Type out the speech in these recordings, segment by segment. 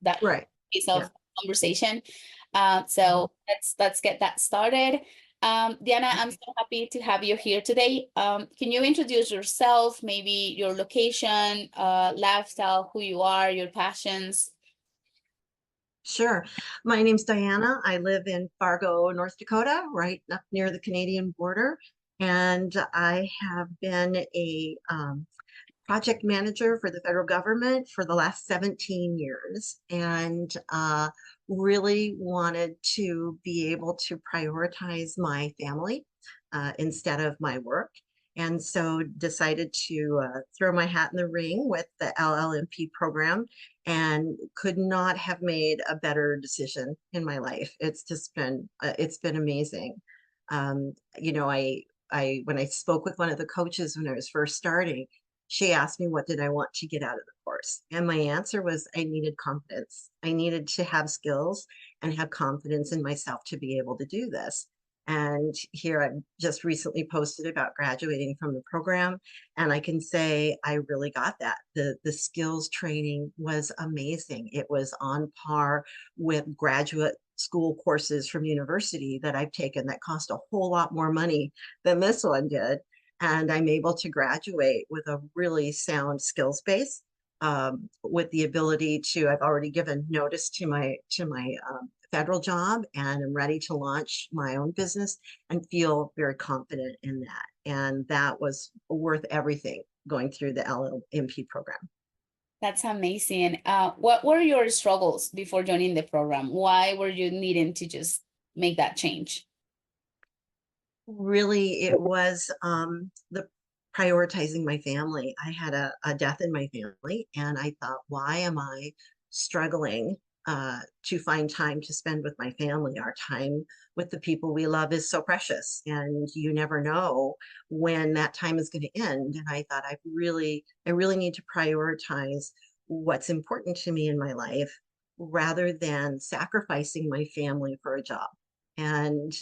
that Right. piece Yeah. of conversation. So let's get that started. Diana, I'm so happy to have you here today. Can you introduce yourself, maybe your location, lifestyle, who you are, your passions? Sure. My name's Diana. I live in Fargo, North Dakota, right up near the Canadian border. And I have been a project manager for the federal government for the last 17 years, and really wanted to be able to prioritize my family instead of my work. And so decided to throw my hat in the ring with the LLMP program, and could not have made a better decision in my life. It's been amazing. You know, when I spoke with one of the coaches when I was first starting, she asked me what did I want to get out of the course. And my answer was I needed confidence. I needed to have skills and have confidence in myself to be able to do this. And here I've just recently posted about graduating from the program. And I can say I really got that. The skills training was amazing. It was on par with graduate school courses from university that I've taken that cost a whole lot more money than this one did. And I'm able to graduate with a really sound skills base, with the ability to, I've already given notice to my federal job, and I'm ready to launch my own business and feel very confident in that. And that was worth everything going through the LLMP program. That's amazing. What were your struggles before joining the program? Why were you needing to just make that change? Really, it was the prioritizing my family. I had a death in my family, and I thought, why am I struggling to find time to spend with my family? Our time with the people we love is so precious, and you never know when that time is going to end. And I thought, I really need to prioritize what's important to me in my life rather than sacrificing my family for a job. And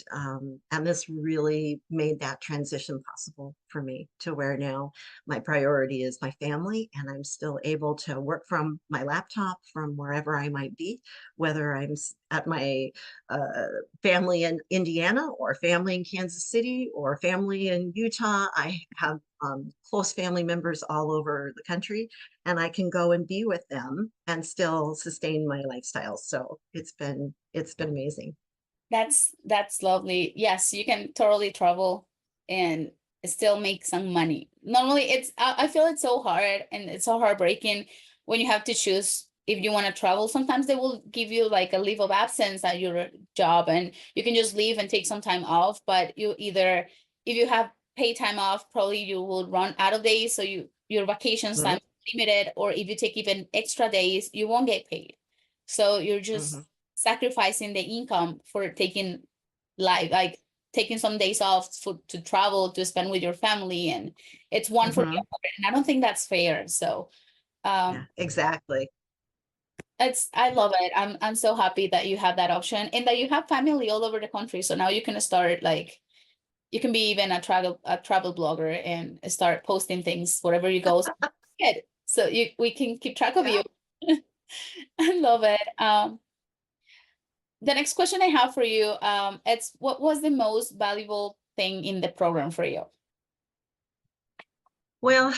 this really made that transition possible for me to where now my priority is my family, and I'm still able to work from my laptop from wherever I might be, whether I'm at my family in Indiana or family in Kansas City or family in Utah. I have close family members all over the country, and I can go and be with them and still sustain my lifestyle. So it's been amazing. That's lovely. Yes, you can totally travel and still make some money. Normally, I feel it's so hard and it's so heartbreaking when you have to choose if you want to travel. Sometimes they will give you like a leave of absence at your job, and you can just leave and take some time off. But you either, if you have paid time off, probably you will run out of days, so your vacations time is limited. Or if you take even extra days, you won't get paid. So you're just Mhm. sacrificing the income for taking like taking some days off to travel to spend with your family, and it's one for the Mhm. other, and I don't think that's fair. So Yeah, um exactly. I love it. I'm so happy that you have that option and that you have family all over the country, so now you can start like you can be even a travel blogger and start posting things wherever you go. So good. So we can keep track of Yeah. you. I love it. The next question I have for you, it's what was the most valuable thing in the program for you? Well,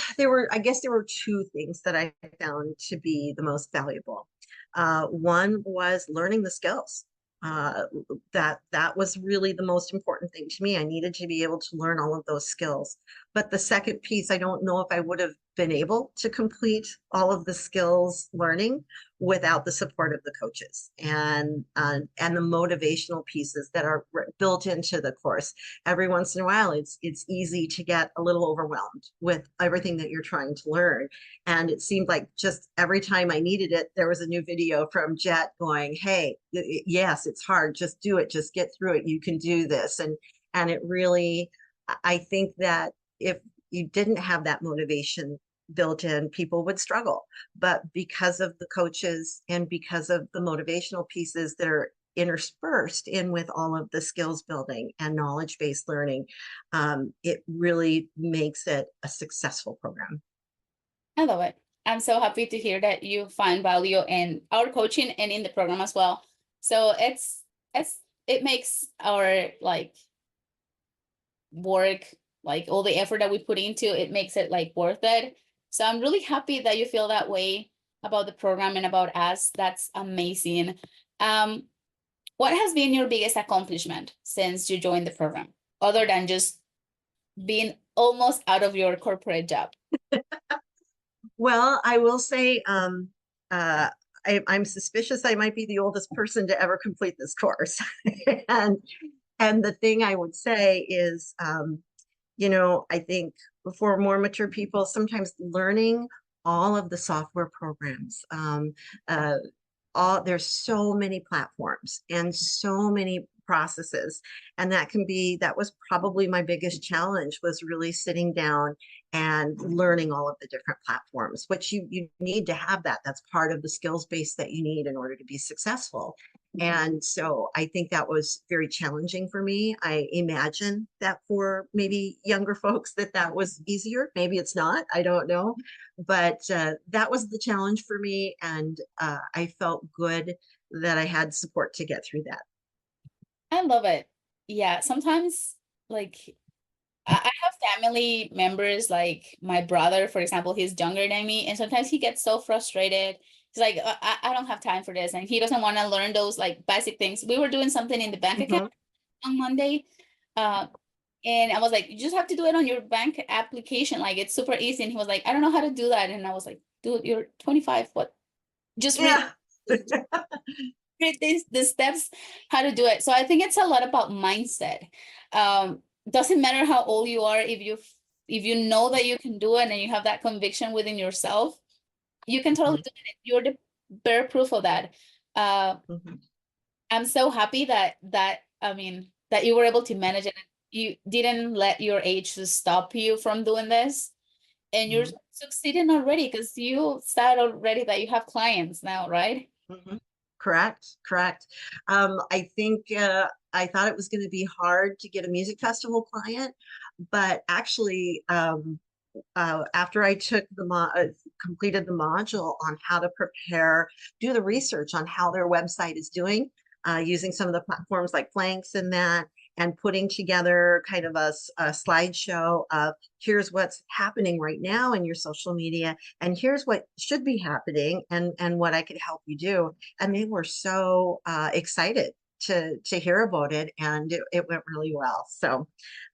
I guess there were two things that I found to be the most valuable. One was learning the skills. Uh, that was really the most important thing to me. I needed to be able to learn all of those skills. But the second piece, I don't know if I would have been able to complete all of the skills learning without the support of the coaches and the motivational pieces that are built into the course. Every once in a while, it's easy to get a little overwhelmed with everything that you're trying to learn. And it seemed like just every time I needed it, there was a new video from Jet going, hey, yes, it's hard, just do it, just get through it, you can do this. And it really, I think that if you didn't have that motivation built in, people would struggle. But because of the coaches and because of the motivational pieces that are interspersed in with all of the skills building and knowledge-based learning, it really makes it a successful program. I love it. I'm so happy to hear that you find value in our coaching and in the program as well. So it makes our like work, like all the effort that we put into it makes it like worth it. So I'm really happy that you feel that way about the program and about us. That's amazing. Um, what has been your biggest accomplishment since you joined the program, other than just being almost out of your corporate job? Well, I will say, uh, I'm suspicious I might be the oldest person to ever complete this course. And the thing I would say is, I think for more mature people, sometimes learning all of the software programs, uh, there's so many platforms and so many processes, and that was probably my biggest challenge, was really sitting down and learning all of the different platforms, which you need to have. That's part of the skills base that you need in order to be successful. And so I think that was very challenging for me. I imagine that for maybe younger folks that was easier. Maybe it's not, I don't know. But that was the challenge for me. And I felt good that I had support to get through that. I love it. Yeah, sometimes like I have family members like my brother, for example, he's younger than me, and sometimes he gets so frustrated. He's like, I don't have time for this, and he doesn't want to learn those like basic things. We were doing something in the bank account Mhm. on Monday, uh, and I was like, you just have to do it on your bank application, like it's super easy. And he was like, I don't know how to do that, and I was like, dude, you're 25. What? Just read Yeah. the steps how to do it. So I think it's a lot about mindset. Doesn't matter how old you are, if you know that you can do it and you have that conviction within yourself, you can totally Mhm. do it. You're the bare proof of that. uh Mhm. I'm so happy that I mean that you were able to manage it. You didn't let your age to stop you from doing this, and you're Mhm. succeeding already because you started already that you have clients now, right? Mhm. Correct, correct. I think I thought it was going to be hard to get a music festival client, but actually, after I took completed the module on how to prepare, do the research on how their website is doing, using some of the platforms like Planks and that, and putting together kind of a slideshow of here's what's happening right now in your social media, and here's what should be happening, and what I could help you do. And they were so excited to hear about it, and it went really well. So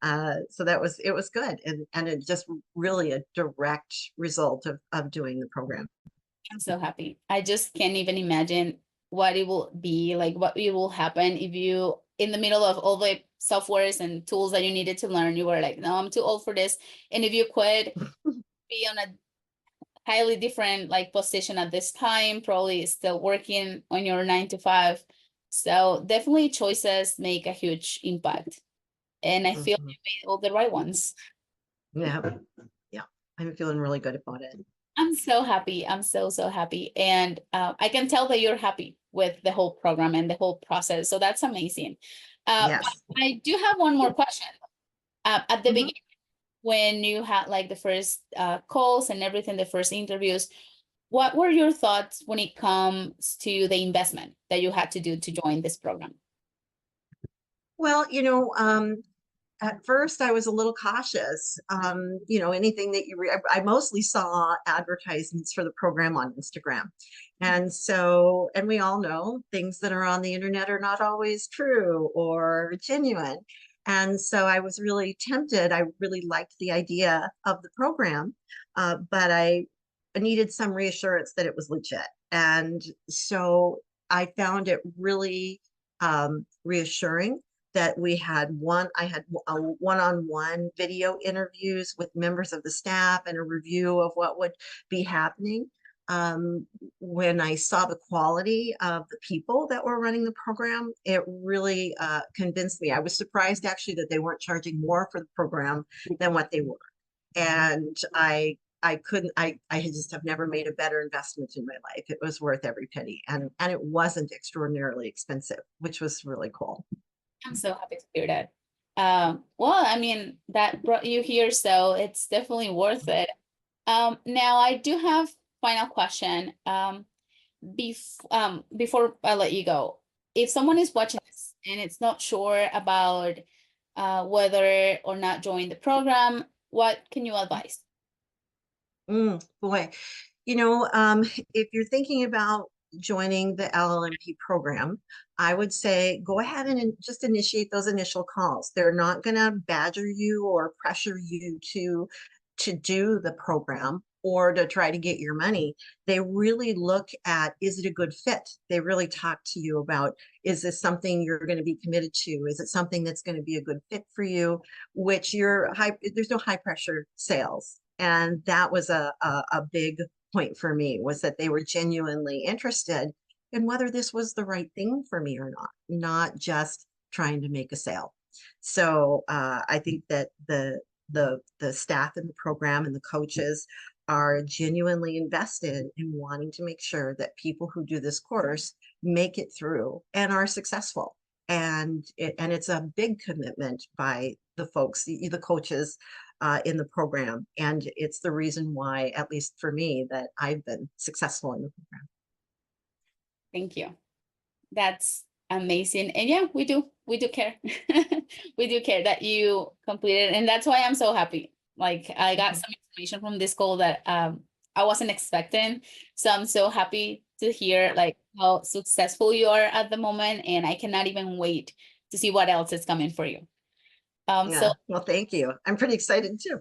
it was good, and it just really a direct result of doing the program. I'm so happy. I just can't even imagine what it will be like, what it will happen if you, in the middle of all the softwares and tools that you needed to learn, you were like, no, I'm too old for this. And if you could be on a highly different like position at this time, probably still working on your 9 to 5. So definitely choices make a huge impact. And I feel Mhm. you made all the right ones. Yeah, yeah, I'm feeling really good about it. I'm so happy. I'm so, so happy. And I can tell that you're happy with the whole program and the whole process. So that's amazing. But Yes. I do have one more question. At the Mhm. beginning, when you had like the first calls and everything, the first interviews, what were your thoughts when it comes to the investment that you had to do to join this program? Well, at first I was a little cautious. Anything that I mostly saw advertisements for the program on Instagram. And we all know things that are on the internet are not always true or genuine. And so I was really tempted. I really liked the idea of the program, but I needed some reassurance that it was legit. And so I found it really reassuring that I had a one-on-one video interviews with members of the staff and a review of what would be happening. When I saw the quality of the people that were running the program, it really convinced me. I was surprised actually that they weren't charging more for the program than what they were. And I couldn't, I just have never made a better investment in my life. It was worth every penny, and it wasn't extraordinarily expensive, which was really cool. I'm so happy to hear that. Well, I mean, that brought you here, so it's definitely worth it. Now I do have final question. Before I let you go, if someone is watching this and it's not sure about whether or not join the program, what can you advise? Boy, if you're thinking about joining the LLMP program, I would say go ahead and just initiate those initial calls. They're not going to badger you or pressure you to do the program or to try to get your money. They really look at, is it a good fit? They really talk to you about, is this something you're going to be committed to? Is it something that's going to be a good fit for you? Which there's no high pressure sales. And that was a big point for me, was that they were genuinely interested in whether this was the right thing for me or not just trying to make a sale. So I think that the staff in the program and the coaches are genuinely invested in wanting to make sure that people who do this course make it through and are successful. And it's a big commitment by the folks, the coaches in the program. And it's the reason why, at least for me, that I've been successful in the program. Thank you. That's amazing. And yeah, we do care. We do care that you completed. And that's why I'm so happy. Like I got some information from this call that I wasn't expecting. So I'm so happy to hear like how successful you are at the moment. And I cannot even wait to see what else is coming for you. So Yeah, well, thank you. I'm pretty excited too.